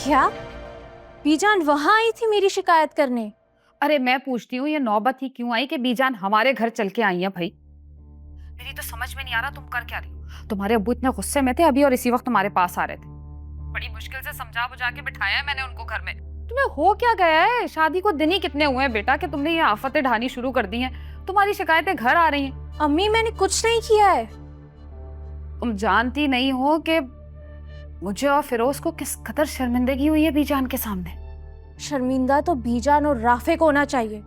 क्या बीजान वहां आई थी मेरी शिकायत करने? अरे मैं पूछती हूँ ये नौबत ही क्यों आई कि बीजान हमारे घर चल के आई है भाई। मेरी तो समझ में नहीं आ रहा तुम कर क्या रही हो। तुम्हारे अब्बू इतने गुस्से में थे अभी और इसी वक्त तुम्हारे पास आ रहे थे। बड़ी मुश्किल से समझा बुझा के बिठाया है मैंने उनको घर में। तुम्हें हो क्या गया है? शादी को दिन ही कितने हुए हैं बेटा कि तुमने ये आफतें ढानी शुरू कर दी हैं। तुम्हारी शिकायतें घर आ रही हैं। अम्मी मैंने कुछ नहीं किया है। तुम जानती नहीं हो कि मुझे और फिरोज को किस कदर शर्मिंदगी हुई है बीजान के सामने। शर्मिंदा तो बीजान और राफे को होना चाहिए।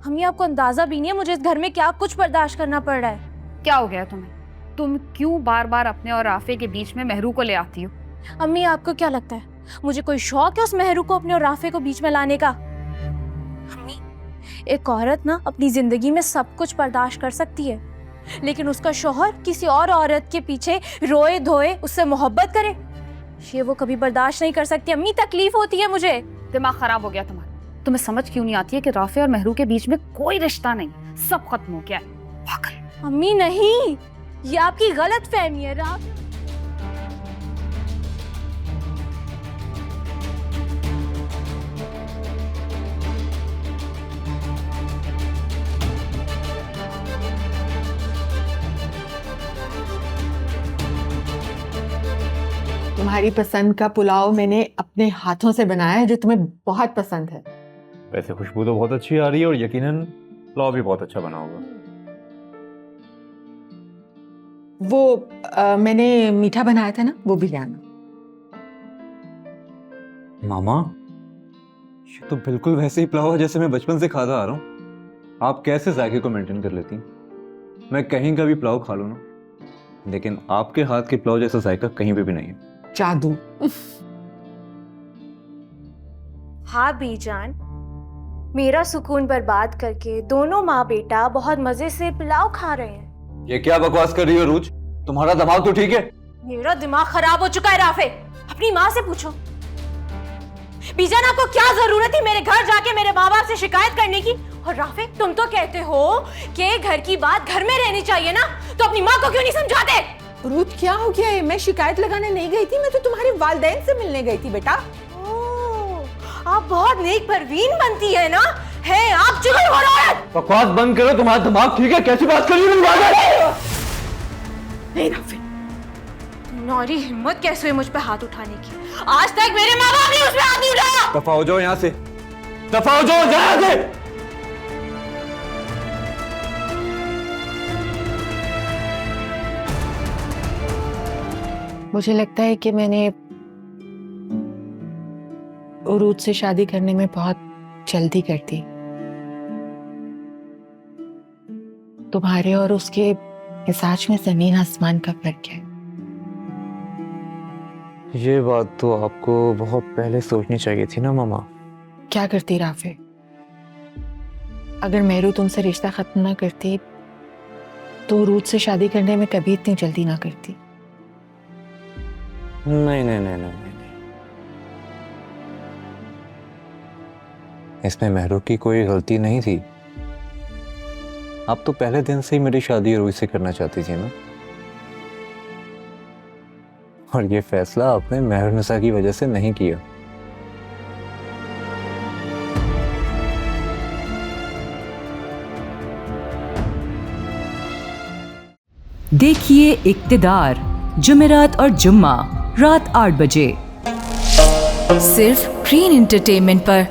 अम्मी आपको अंदाजा भी नहीं है मुझे इस घर में क्या कुछ बर्दाश्त करना पड़ रहा है। क्या हो गया तुम्हें? तुम क्यों बार बार अपने और राफे के बीच में मेहरू को ले आती हो? अम्मी आपको क्या लगता है मुझे कोई शौक है उस मेहरू को अपने और राफे को बीच में लाने का? अम्मी एक औरत ना अपनी जिंदगी में सब कुछ बर्दाश्त कर सकती है, लेकिन उसका शौहर किसी और औरत के पीछे रोए धोए उससे मोहब्बत करे ये वो कभी बर्दाश्त नहीं कर सकती। अम्मी तकलीफ होती है मुझे। दिमाग खराब हो गया तुम्हारा। तुम्हें समझ क्यों नहीं आती है कि राफे और मेहरू के बीच में कोई रिश्ता नहीं, सब खत्म हो गया है। पागल। अम्मी नहीं, ये आपकी गलत फहमी है। तुम्हारी पसंद का पुलाव मैंने अपने हाथों से बनाया है जो तुम्हें बहुत पसंद है। वैसे खुशबू तो बहुत अच्छी आ रही है और यकीनन पुलाव भी बहुत अच्छा बना होगा। वो मैंने मीठा बनाया था ना, वो भी ले आना। मामा ये तो बिल्कुल वैसे ही पुलाव है जैसे मैं बचपन से खाता आ रहा हूँ। आप कैसे जायके को मेंटेन कर लेती हैं? मैं कहीं का भी पुलाव खा लूँ ना, लेकिन आपके हाथ के पुलाव जैसा जायका कहीं पे भी नहीं है। जादू। हाँ बीजान, मेरा सुकून बर्बाद करके दोनों माँ बेटा बहुत मजे से पुलाव खा रहे हैं। ये क्या बकवास कर रही हो रूज? तुम्हारा दिमाग तो ठीक है? मेरा दिमाग खराब हो चुका है राफे। अपनी माँ से पूछो। बीजान आपको क्या जरूरत थी मेरे घर जाके मेरे माँ बाप से शिकायत करने की? और राफे तुम तो कहते हो कि घर की बात घर में रहनी चाहिए ना, तो अपनी माँ को क्यों नहीं समझाते? रूथ क्या हो गया है? मैं शिकायत लगाने नहीं गई थी, मैं तो तुम्हारे वालिदैन से मिलने गई थी बेटा। आप बहुत नेक परवीन बनती है ना, है आप चुगल हो रहा है। बकवास बंद करो, तुम्हारा दिमाग ठीक है? कैसी बात कर रही हो? नहीं राफे, तुम्हारी हिम्मत कैसे हुई मुझ पे हाथ उठाने की? आज तक मेरे माँ बाप ने उस पे हाथ नहीं उठाया। दफा हो जाओ यहाँ से, दफा हो जाओ यहाँ से। मुझे लगता है कि मैंने रूथ से शादी करने में बहुत जल्दी कर दी। तुम्हारे और उसके मिजाज में जमीन आसमान का फर्क है। ये बात तो आपको बहुत पहले सोचनी चाहिए थी ना मामा। क्या करती राफे? अगर मेहरू तुमसे रिश्ता खत्म ना करती तो रूथ से शादी करने में कभी इतनी जल्दी ना करती। नहीं नहीं नहीं नहीं नहीं, इसमें मेहरू की कोई गलती नहीं थी। आप तो पहले दिन से ही मेरी शादी रोहित से करना चाहती थी ना, और ये फैसला आपने मेहरुनिसा की वजह से नहीं किया। देखिए इक्तिदार जुमेरात और जुम्मा रात 8 बजे सिर्फ ग्रीन एंटरटेनमेंट पर।